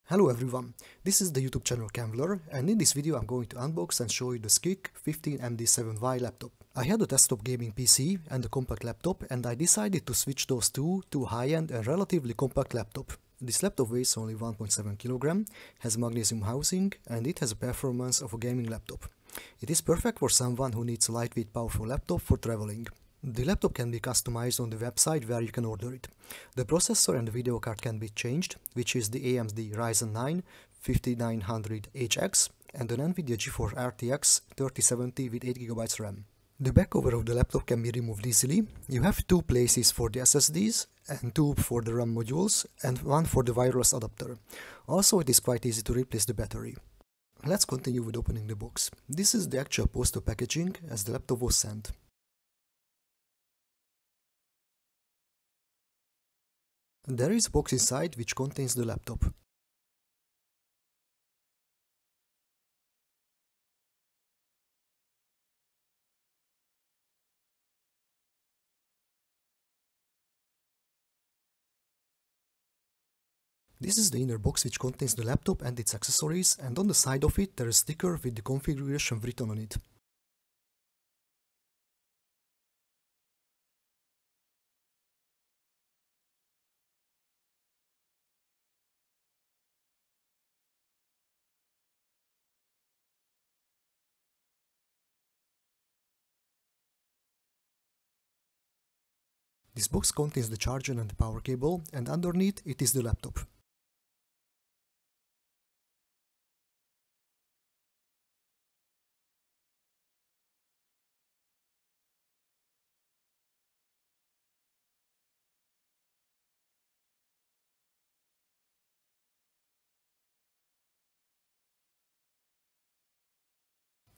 Hello everyone, this is the YouTube channel Camvler, and in this video I'm going to unbox and show you the SKIKK 15MD7Y laptop. I had a desktop gaming PC and a compact laptop, and I decided to switch those two to a high-end and relatively compact laptop. This laptop weighs only 1.7 kg, has magnesium housing, and it has a performance of a gaming laptop. It is perfect for someone who needs a lightweight powerful laptop for traveling. The laptop can be customized on the website where you can order it. The processor and the video card can be changed, which is the AMD Ryzen 9 5900HX and an NVIDIA GeForce RTX 3070 with 8GB RAM. The back cover of the laptop can be removed easily. You have two places for the SSDs and two for the RAM modules and one for the wireless adapter. Also, it is quite easy to replace the battery. Let's continue with opening the box. This is the actual poster packaging as the laptop was sent. There is a box inside which contains the laptop. This is the inner box which contains the laptop and its accessories, and on the side of it there is a sticker with the configuration written on it. This box contains the charger and the power cable, and underneath it is the laptop.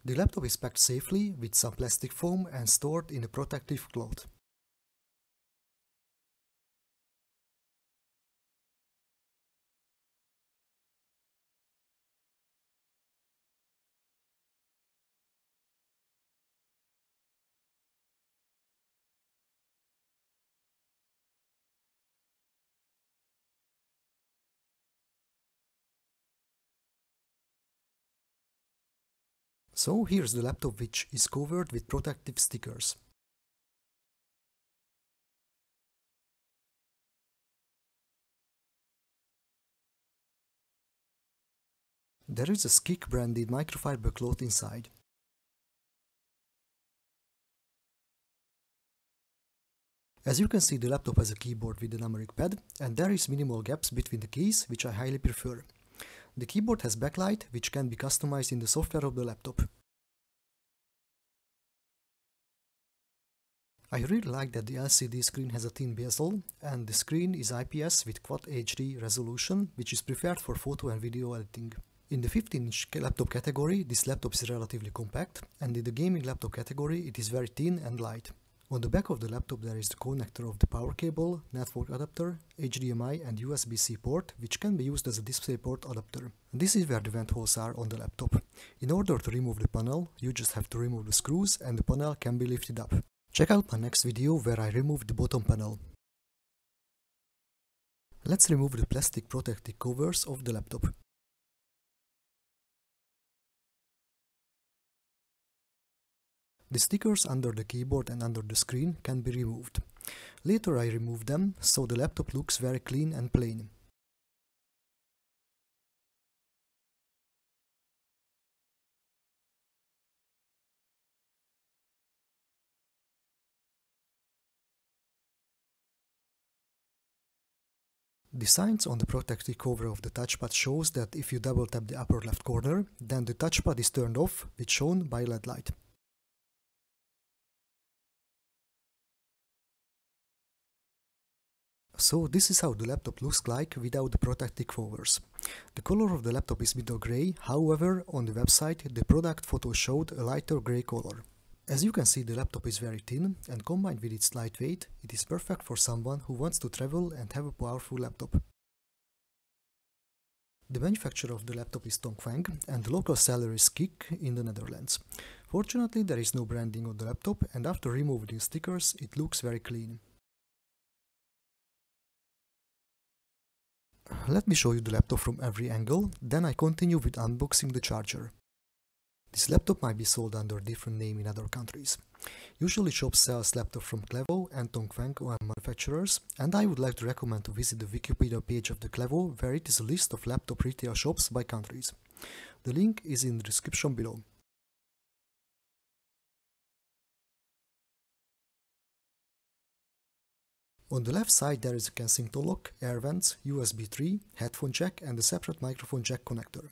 The laptop is packed safely with some plastic foam and stored in a protective cloth. So here's the laptop, which is covered with protective stickers. There is a SKIKK branded microfiber cloth inside. As you can see, the laptop has a keyboard with a numeric pad, and there is minimal gaps between the keys, which I highly prefer. The keyboard has backlight, which can be customized in the software of the laptop. I really like that the LCD screen has a thin bezel, and the screen is IPS with Quad HD resolution, which is preferred for photo and video editing. In the 15-inch laptop category, this laptop is relatively compact, and in the gaming laptop category, it is very thin and light. On the back of the laptop there is the connector of the power cable, network adapter, HDMI and USB-C port, which can be used as a DisplayPort adapter. This is where the vent holes are on the laptop. In order to remove the panel, you just have to remove the screws and the panel can be lifted up. Check out my next video where I remove the bottom panel. Let's remove the plastic protective covers of the laptop. The stickers under the keyboard and under the screen can be removed. Later I remove them, so the laptop looks very clean and plain. The signs on the protective cover of the touchpad shows that if you double tap the upper left corner, then the touchpad is turned off, which shown by LED light. So this is how the laptop looks like without the protective covers. The color of the laptop is middle grey, however on the website the product photo showed a lighter grey color. As you can see, the laptop is very thin, and combined with its lightweight, it is perfect for someone who wants to travel and have a powerful laptop. The manufacturer of the laptop is Tongfang, and the local seller is SKIKK in the Netherlands. Fortunately, there is no branding on the laptop, and after removing the stickers, it looks very clean. Let me show you the laptop from every angle, then I continue with unboxing the charger. This laptop might be sold under a different name in other countries. Usually shops sells laptop from Clevo and Tongfang GM manufacturers, and I would like to recommend to visit the Wikipedia page of the Clevo, where it is a list of laptop retail shops by countries. The link is in the description below. On the left side there is a Kensington lock, air vents, USB 3, headphone jack and a separate microphone jack connector.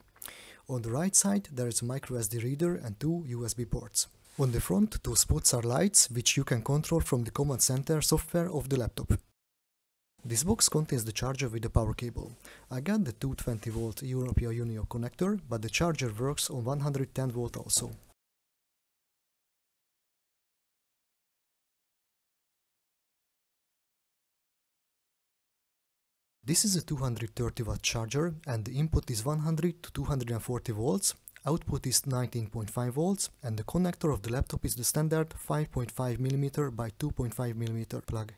On the right side there is a microSD reader and two USB ports. On the front, those spots are lights which you can control from the command center software of the laptop. This box contains the charger with the power cable. I got the 220V European Union connector, but the charger works on 110V also. This is a 230W charger and the input is 100 to 240V, output is 19.5V and the connector of the laptop is the standard 5.5mm by 2.5mm plug.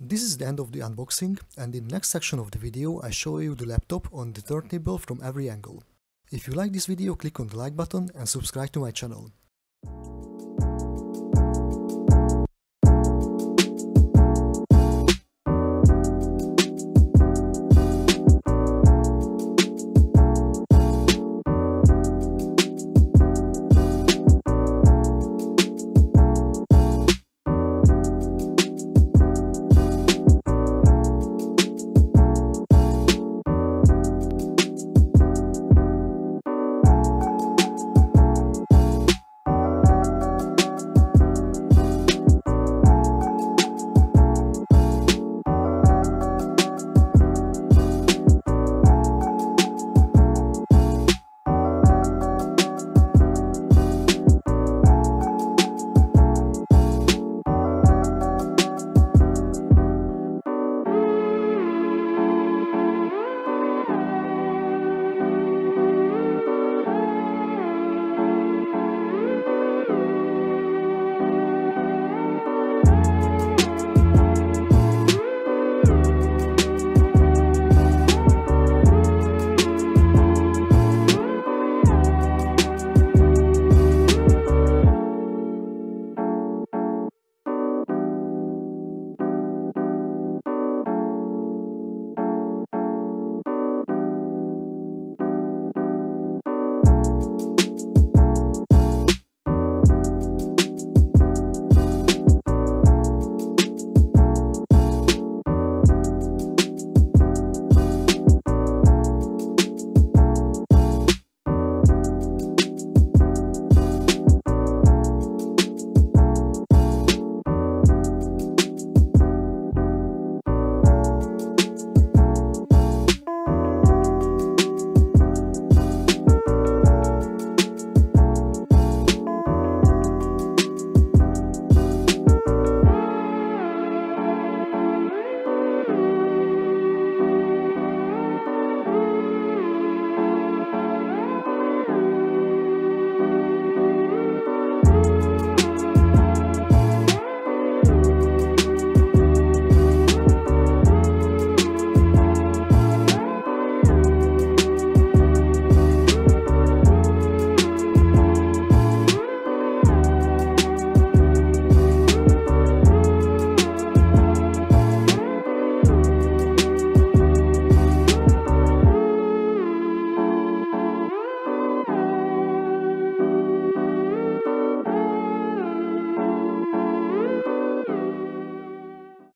This is the end of the unboxing, and in the next section of the video I show you the laptop on the turntable from every angle. If you like this video, click on the like button and subscribe to my channel.